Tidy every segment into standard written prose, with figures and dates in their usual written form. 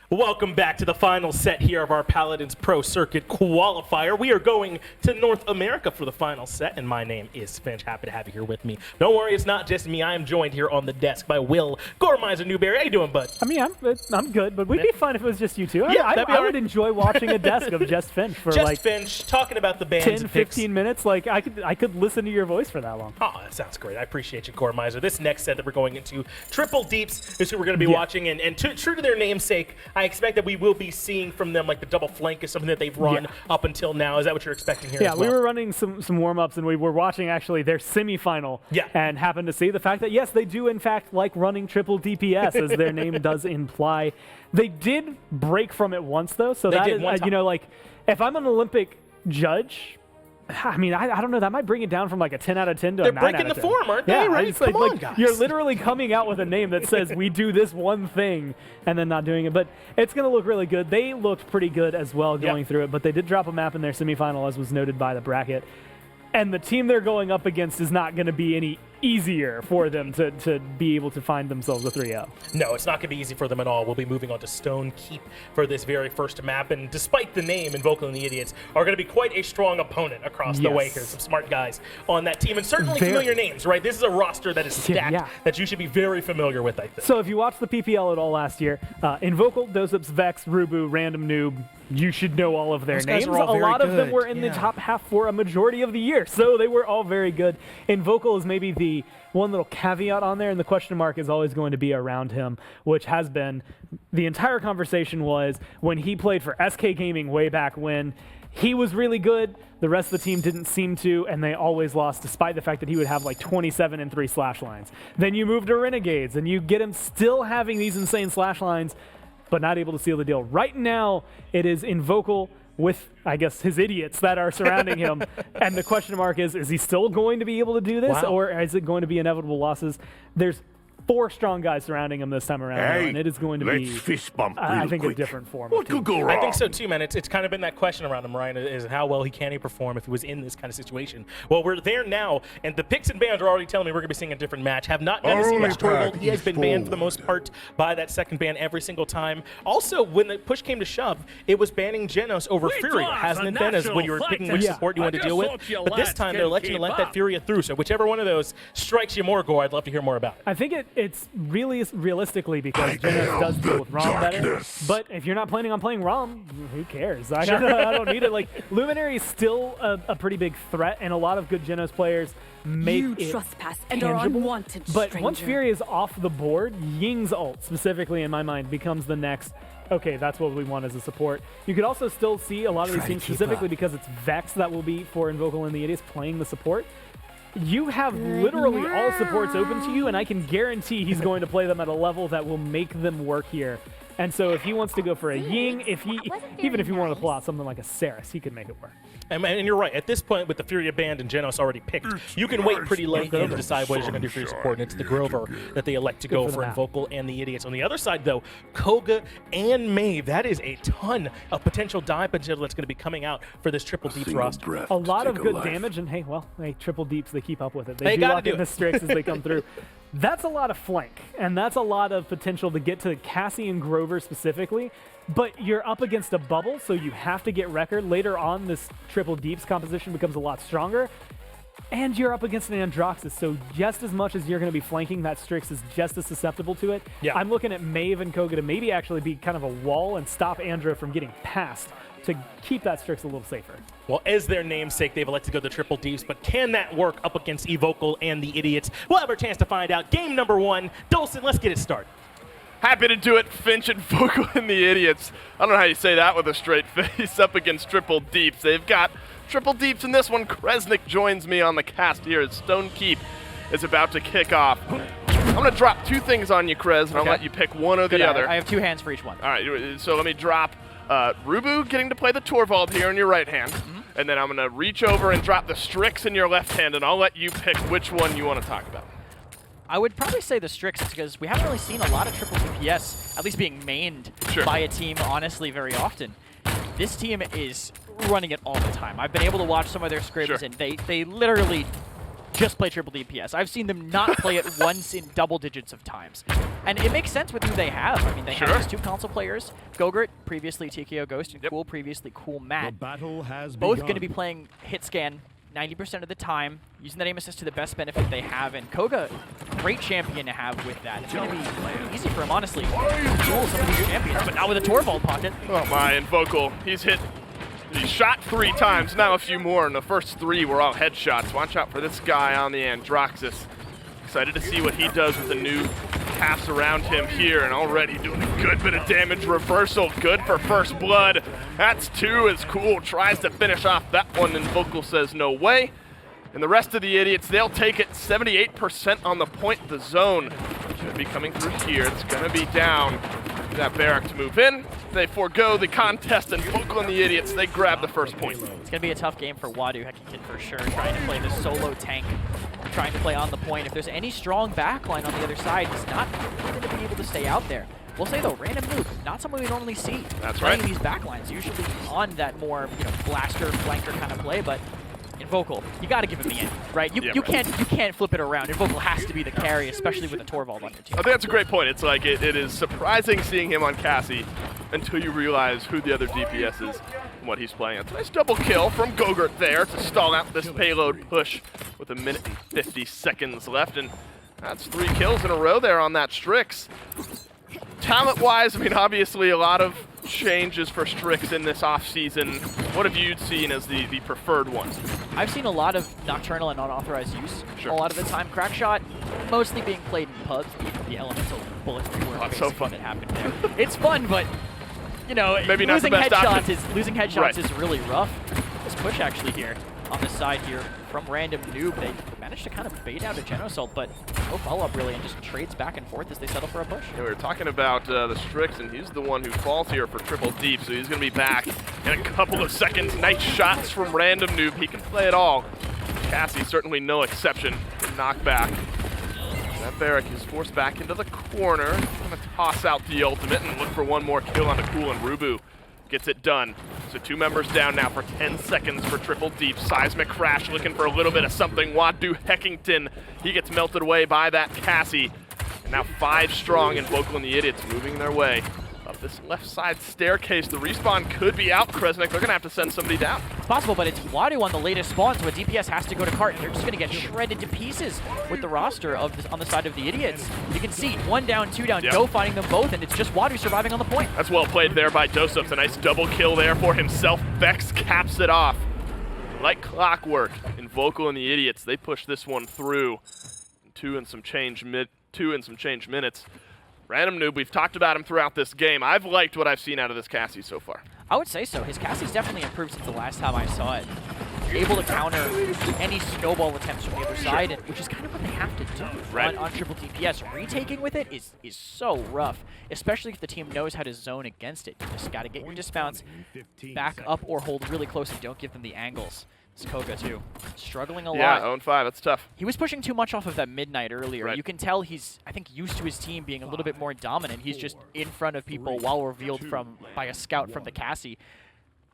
Welcome back to the final set here of our Paladins Pro Circuit qualifier. We are going to North America for the final set, and my name is Finch. Happy to have you here with me. Don't worry, it's not just me. I am joined here on the desk by Will Gormizer Newberry. How you doing, bud? I mean, I'm good, but we'd be fun if it was just you two. Yeah, I would enjoy watching a desk of just Finch for just like Finch talking about the band's 10, picks. 15 minutes. Like I could listen to your voice for that long. Oh, that sounds great. I appreciate you, Gormizer. This next set that we're going into, Triple Deeps, is who we're going to be watching, and true to their namesake, I expect that we will be seeing from them like the double flank is something that they've run up until now. Is that what you're expecting here? Yeah, as well? we were running some warm-ups, and we were watching actually their semifinal, and happened to see the fact that yes, they do in fact like running triple DPS, as their name does imply. They did break from it once though, so that is you know, like if I'm an Olympic judge, I mean, I don't know. That might bring it down from like a 10 out of 10 to a 9 out of 10. They're breaking the form, aren't they? Yeah, right? It's Come on, guys. You're literally coming out with a name that says we do this one thing and then not doing it. But it's going to look really good. They looked pretty good as well going through it, but they did drop a map in their semifinal, as was noted by the bracket. And the team they're going up against is not going to be any easier for them to be able to find themselves a 3-0. No, it's not going to be easy for them at all. We'll be moving on to Stone Keep for this very first map, and despite the name, Invocal and the Idiots are going to be quite a strong opponent across the way here. Some smart guys on that team, and certainly familiar names, right? This is a roster that is stacked that you should be very familiar with, I think. So if you watched the PPL at all last year, Invocal, Dozips, Vex, Rubu, Random Noob, you should know all of their names. A lot of them were in the top half for a majority of the year, so they were all very good. Invocal is maybe the one little caveat on there, and the question mark is always going to be around him, which has been the entire conversation was when he played for SK Gaming way back when. He was really good. The rest of the team didn't seem to, and they always lost, despite the fact that he would have like 27 and 3 slash lines. Then you move to Renegades, and you get him still having these insane slash lines, but not able to seal the deal. Right now, it is Invocal with, I guess, his idiots that are surrounding him. And the question mark is he still going to be able to do this, or is it going to be inevitable losses? There's 4 strong guys surrounding him this time around, and it is going to be, fist bump I think, a different form. What could go wrong? I think so too, man. It's kind of been that question around him, Ryan, is how well can he perform if he was in this kind of situation. Well, we're there now, and the picks and bans are already telling me we're going to be seeing a different match. Have not done this much Torvald. He has been banned for the most part by that second ban every single time. Also, when the push came to shove, it was banning Genos over Furia. Hasn't it been as when you were picking which support you want to deal with? But this time, they're letting you let that Furia through. So whichever one of those strikes you more, Gore, I'd love to hear more about it. I think it's really realistically because Genos does deal with ROM better. But if you're not planning on playing ROM, who cares? I don't need it. Like, Luminary is still a pretty big threat, and a lot of good Genos players make it trespass and tangible. are unwanted, but stranger. once Fury is off the board, Ying's ult, specifically in my mind, becomes the next, okay, that's what we want as a support. You could also still see a lot of these teams, specifically because it's Vex that will be for Invocal and the Idiots playing the support. You have literally all supports open to you, and I can guarantee he's going to play them at a level that will make them work here. And so if he wants to go for a Ying, even if he wanted to pull out something like a Saris, he could make it work. And you're right. At this point, with the Furia band and Genos already picked, you can wait pretty late in to decide what you're going to do for your support. And it's the Grover that they elect to go for Invocal and the Idiots. On the other side, though, Koga and Maeve. That is a ton of potential die potential that's going to be coming out for this Triple Deeps roster. A lot of good damage, and hey, Triple Deeps, they keep up with it. They do lock in the Strix as they come through. That's a lot of flank, and that's a lot of potential to get to Cassie and Grover specifically, but you're up against a bubble, so you have to get record. Later on, this Triple Deeps composition becomes a lot stronger, and you're up against an Androxus, so just as much as you're going to be flanking, that Strix is just as susceptible to it. Yeah. I'm looking at Maeve and Koga to maybe actually be kind of a wall and stop Andra from getting past to keep that Strix a little safer. Well, as their namesake, they've elected to go the Triple Deeps, but can that work up against Evocal and the Idiots? We'll have our chance to find out. Game number 1. Dolson, let's get it started. Happy to do it, Finch and Invocal and the Idiots. I don't know how you say that with a straight face up against Triple Deeps. They've got Triple Deeps in this one. Kresnik joins me on the cast here as Stone Keep is about to kick off. I'm going to drop 2 things on you, Krez, and I'll let you pick one or the other. I have 2 hands for each one. All right, so let me drop Rubu getting to play the Torvald here in your right hand, and then I'm going to reach over and drop the Strix in your left hand, and I'll let you pick which one you want to talk about. I would probably say the Strix because we haven't really seen a lot of triple DPS, at least being mained by a team, honestly, very often. This team is running it all the time. I've been able to watch some of their scrims, and they literally just play triple DPS. I've seen them not play it once in double digits of times. And it makes sense with who they have. I mean, they have these 2 console players. Gogurt, previously TKO Ghost, and Cool, previously Cool Matt. Both going to be playing hit scan 90% of the time, using that aim assist to the best benefit they have. And Koga, great champion to have with that. It's going to be easy for him, honestly, to duel some of these champions, but not with a Torvald pocket. Oh my, Invocal, he's shot 3 times, now a few more, and the first 3 were all headshots. Watch out for this guy on the Androxus. Excited to see what he does with the new caps around him here, and already doing a good bit of damage. Reversal, good for first blood. That's 2 as Cool tries to finish off that one, and Invocal says no way. And the rest of the idiots, they'll take it. 78% on the point. The zone should be coming through here. It's going to be down. That Barrack to move in. They forego the contest, and Invocal and the idiots, they grab the first point. It's going to be a tough game for Wadu Hekington for sure, trying to play the solo tank, trying to play on the point. If there's any strong backline on the other side, he's not going to be able to stay out there. We'll say though, Random Noob, not someone we normally see playing these backlines, usually on that more blaster, flanker kind of play, but Invocal, you got to give him the end, right? You can't flip it around. Invocal has to be the carry, especially with a Torvald on your team. I think that's a great point. It's like it is surprising seeing him on Cassie until you realize who the other DPS is and what he's playing. It's a nice double kill from Gogurt there to stall out this payload push with 1 minute and 50 seconds left, and that's 3 kills in a row there on that Strix. Talent-wise, I mean, obviously a lot of changes for Strix in this offseason. What have you seen as the preferred ones? I've seen a lot of Nocturnal and unauthorized use. A lot of the time. Crackshot mostly being played in pubs. The elemental bullets were so fun. That happened there. It's fun, but maybe losing not the best option. Losing headshots is really rough. This push actually here on the side here from Random Noob, they managed to kind of bait out a Genosult, but no follow-up really, and just trades back and forth as they settle for a push. Yeah, we were talking about the Strix, and he's the one who falls here for triple deep, so he's going to be back in a couple of seconds. Nice shots from Random Noob. He can play it all. Cassie certainly no exception. Knockback. That Barrack is forced back into the corner. Going to toss out the ultimate and look for one more kill on the Cool, and Rubu gets it done. So 2 members down now for 10 seconds for triple deep. Seismic Crash looking for a little bit of something. Wadu Hekington, he gets melted away by that Cassie. And now 5 strong, Invocal and the idiots moving their way up this left side staircase. The respawn could be out, Kresnik. They're going to have to send somebody down. It's possible, but it's Wadu on the latest spawn, so a DPS has to go to cart, and they're just going to get shredded to pieces with the roster of this, on the side of the idiots. You can see 1 down, 2 down, go finding them both, and it's just Wadu surviving on the point. That's well played there by Dosovs. A nice double kill there for himself. Vex caps it off. Like clockwork, Invocal and the idiots, they push this one through. 2 and some change minutes. Random Noob, we've talked about him throughout this game. I've liked what I've seen out of this Cassie so far. I would say so. His Cassie's definitely improved since the last time I saw it. Able to counter any snowball attempts from the other side, which is kind of what they have to do on triple DPS. Retaking with it is so rough, especially if the team knows how to zone against it. You just got to get your dismounts back up or hold really close and don't give them the angles. It's Koga too, struggling a lot. Yeah, 0-5, that's tough. He was pushing too much off of that midnight earlier. You can tell he's, I think, used to his team being a little bit more dominant. He's just in front of people while revealed by a scout from the Cassie,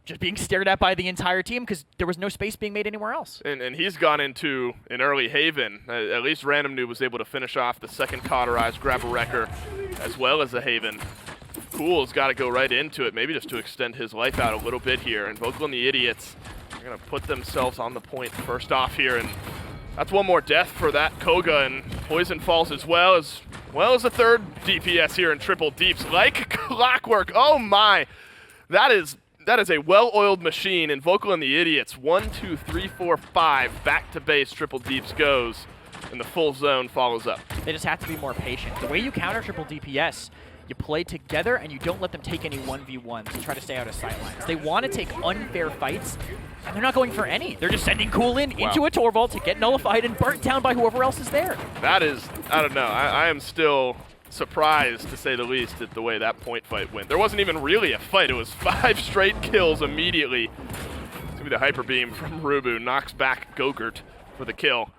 just being stared at by the entire team because there was no space being made anywhere else. And he's gone into an early Haven. At least Random Noob was able to finish off the second cauterized, grab a wrecker, as well as a Haven. Cool's got to go right into it, maybe just to extend his life out a little bit here. Invocal and the idiots are going to put themselves on the point first off here, and that's one more death for that Koga, and Poison falls as well as a third DPS here in triple deeps. Like clockwork, oh my! That is a well-oiled machine. Invocal and the idiots, 1, 2, 3, 4, 5, back to base, triple deeps goes, and the full zone follows up. They just have to be more patient. The way you counter triple DPS, you play together and you don't let them take any 1v1s to try to stay out of sightlines. They want to take unfair fights, and they're not going for any. They're just sending Cool into a Torvald to get nullified and burnt down by whoever else is there. That is, I don't know, I am still surprised, to say the least, at the way that point fight went. There wasn't even really a fight. It was 5 straight kills immediately. It's going to be the Hyper Beam from Rubu. Knocks back Gogurt for the kill.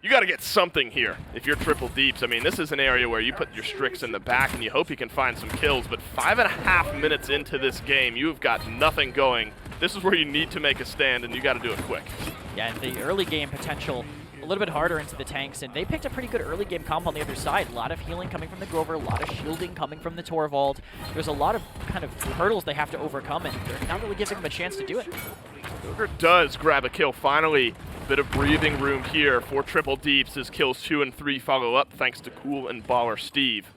You got to get something here if you're triple deeps. I mean, this is an area where you put your Strix in the back and you hope you can find some kills, but 5.5 minutes into this game, you've got nothing going. This is where you need to make a stand, and you got to do it quick. Yeah, and the early game potential a little bit harder into the tanks, and they picked a pretty good early game comp on the other side. A lot of healing coming from the Grover, a lot of shielding coming from the Torvald. There's a lot of kind of hurdles they have to overcome, and they're not really giving them a chance to do it. Gogurt does grab a kill finally. Bit of breathing room here for Triple Deeps as kills 2 and 3 follow up thanks to Cool and Baller Steve.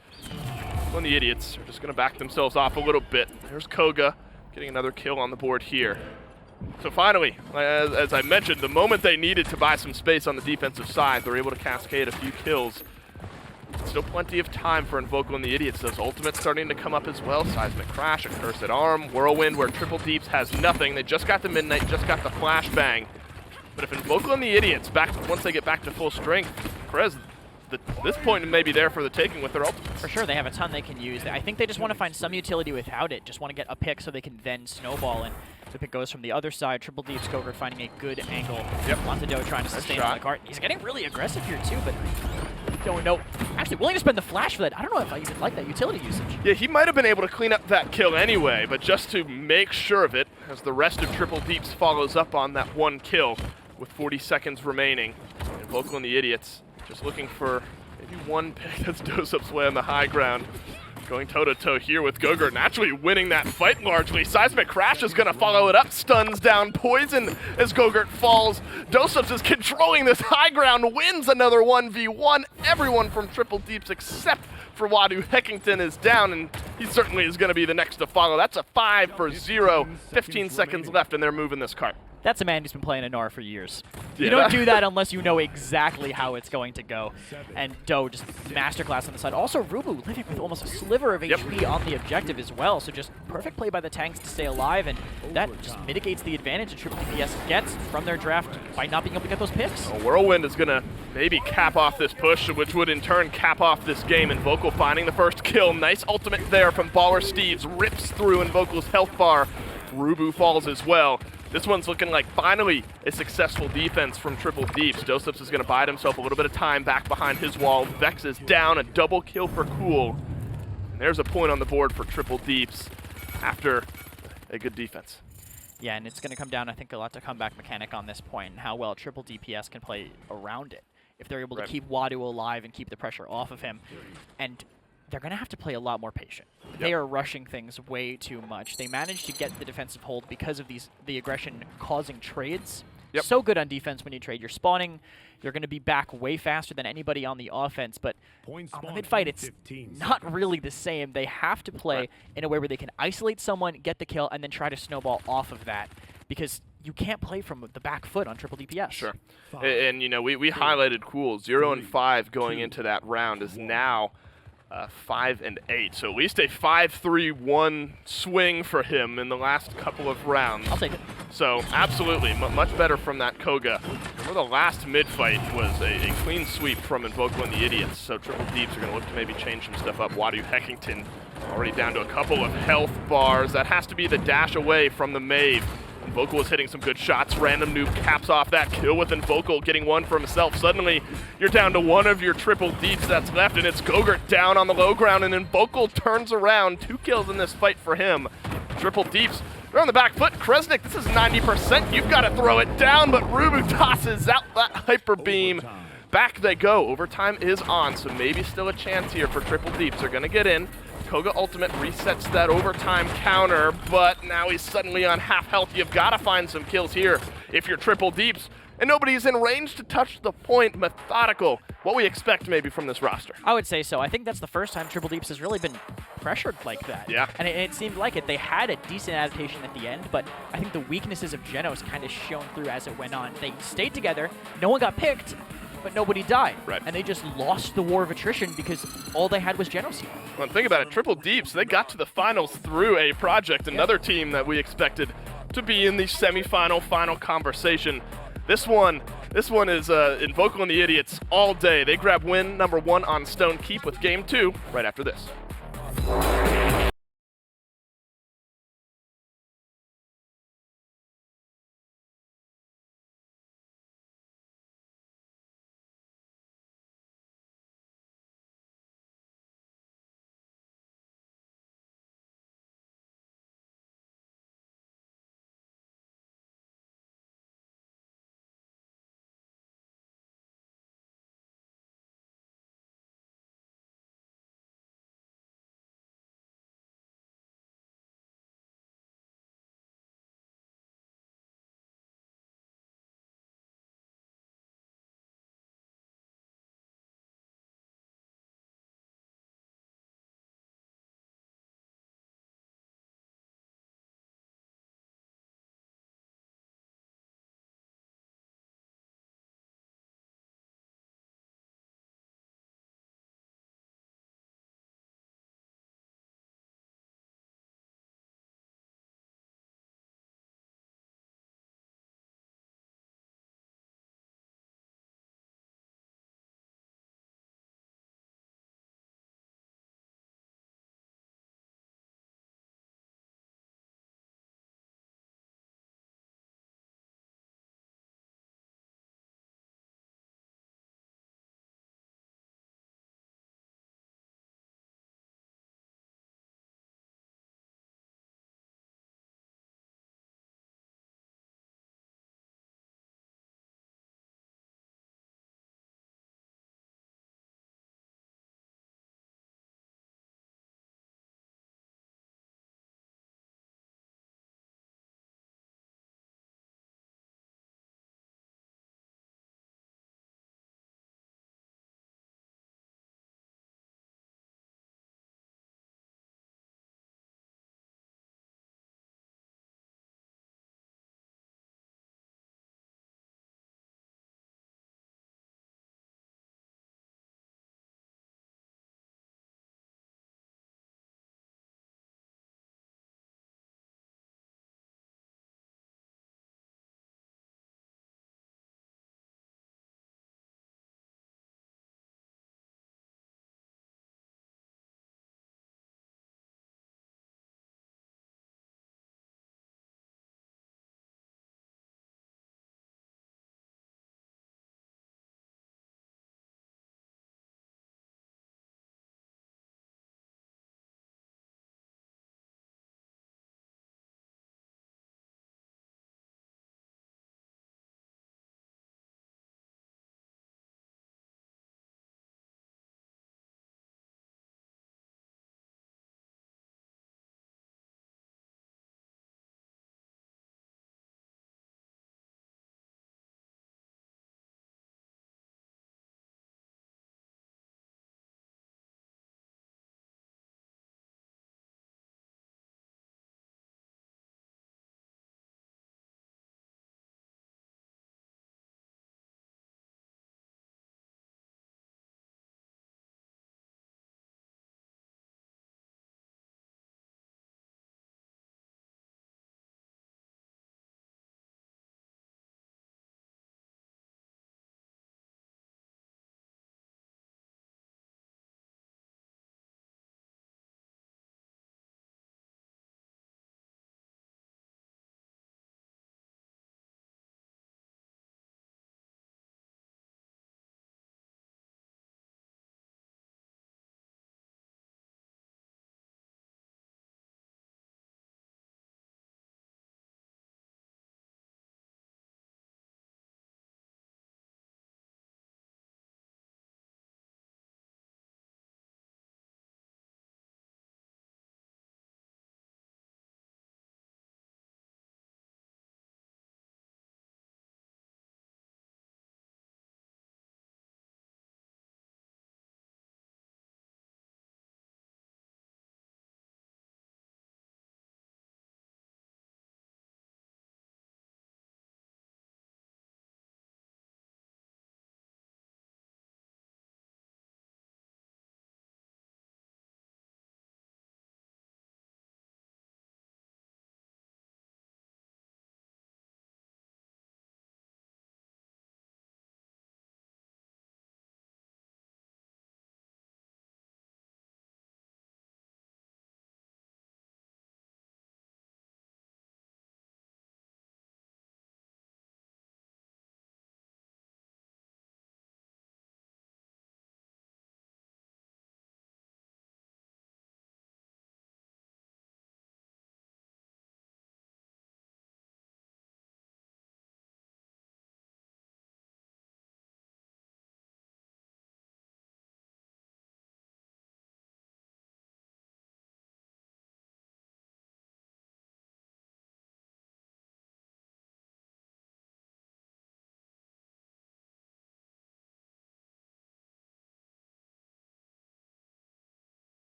Well, the idiots are just going to back themselves off a little bit. There's Koga getting another kill on the board here. So finally, as I mentioned, the moment they needed to buy some space on the defensive side, they're able to cascade a few kills. Still plenty of time for Invocal and the Idiots. Those ultimates starting to come up as well. Seismic Crash, Accursed Arm, Whirlwind, where Triple Deeps has nothing. They just got the Midnight, just got the Flashbang. But if Invocal and the Idiots, once they get back to full strength, Krez, this point may be there for the taking with their ultimates. For sure, they have a ton they can use. I think they just want to find some utility without it. Just want to get a pick so they can then snowball. And the pick goes from the other side. Triple Deeps, Gogurt finding a good angle. Yep. Lanzado trying to sustain on the cart. He's getting really aggressive here too, but don't know. Actually, willing to spend the flash for that. I don't know if I even like that utility usage. Yeah, he might have been able to clean up that kill anyway, but just to make sure of it, as the rest of Triple Deeps follows up on that one kill with 40 seconds remaining. Invocal and the Idiots just looking for maybe one pick. That's Dosup's way on the high ground. Going toe-to-toe here with Gogurt, and actually winning that fight largely. Seismic Crash is going to follow it up, stuns down Poison as Gogurt falls. Dosups is controlling this high ground, wins another 1v1. Everyone from Triple Deeps except for Wadu Heckington is down, and he certainly is going to be the next to follow. That's a 5-0, 15 seconds left, and they're moving this cart. That's a man who's been playing Anar for years. Yeah. You don't do that unless you know exactly how it's going to go. And Doe just masterclass on the side. Also, Rubu living with almost a sliver of HP on the objective as well. So just perfect play by the tanks to stay alive, and that just mitigates the advantage that Triple DPS gets from their draft by not being able to get those picks. Well, Whirlwind is going to maybe cap off this push, which would in turn cap off this game. Invocal finding the first kill. Nice ultimate there from Baller Steves. Rips through Invocal's health bar. Rubu falls as well. This one's looking like finally a successful defense from Triple Deeps. Dosups is going to bide himself a little bit of time back behind his wall. Vex is down, a double kill for Cool. And there's a point on the board for Triple Deeps after a good defense. Yeah, and it's going to come down, I think, a lot to comeback mechanic on this point and how well Triple DPS can play around it. If they're able to keep Wadu alive and keep the pressure off of him. And they're going to have to play a lot more patient. They are rushing things way too much. They managed to get the defensive hold because of the aggression causing trades. So good on defense when you trade. You're spawning. You're going to be back way faster than anybody on the offense. But on the mid-fight, it's not really the same. They have to play in a way where they can isolate someone, get the kill, and then try to snowball off of that. Because you can't play from the back foot on Triple DPS. Sure. And you know, we highlighted Cool. 0 and 5 going into that round is now 5 and 8, so at least a 5-3-1 swing for him in the last couple of rounds. I'll take it. So absolutely, much better from that Koga. Remember the last mid-fight was a clean sweep from Invocal and the Idiots, so Triple Deeps are going to look to maybe change some stuff up. Wadu Heckington already down to a couple of health bars. That has to be the dash away from the Mave. Invocal is hitting some good shots. Random Noob caps off that kill with Invocal getting one for himself. Suddenly, you're down to one of your Triple Deeps that's left, and it's Gogurt down on the low ground, and Invocal turns around. 2 kills in this fight for him. Triple Deeps, they're on the back foot. Kresnik, this is 90%. You've got to throw it down, but Rubu tosses out that Hyper Beam. Back they go. Overtime is on, so maybe still a chance here for Triple Deeps. They're going to get in. Koga ultimate resets that overtime counter, but now he's suddenly on half health. You've got to find some kills here if you're Triple Deeps, and nobody's in range to touch the point. Methodical. What we expect maybe from this roster. I would say so. I think that's the first time Triple Deeps has really been pressured like that. Yeah. And it seemed like it. They had a decent adaptation at the end, but I think the weaknesses of Genos kind of shone through as it went on. They stayed together. No one got picked, but nobody died. Right. And they just lost the war of attrition because all they had was Genos here. Well, think about it. Triple Deeps, they got to the finals through a project, another team that we expected to be in the semifinal final conversation. This one is Invocal and the Idiots all day. They grab win number 1 on Stone Keep with game 2 right after this.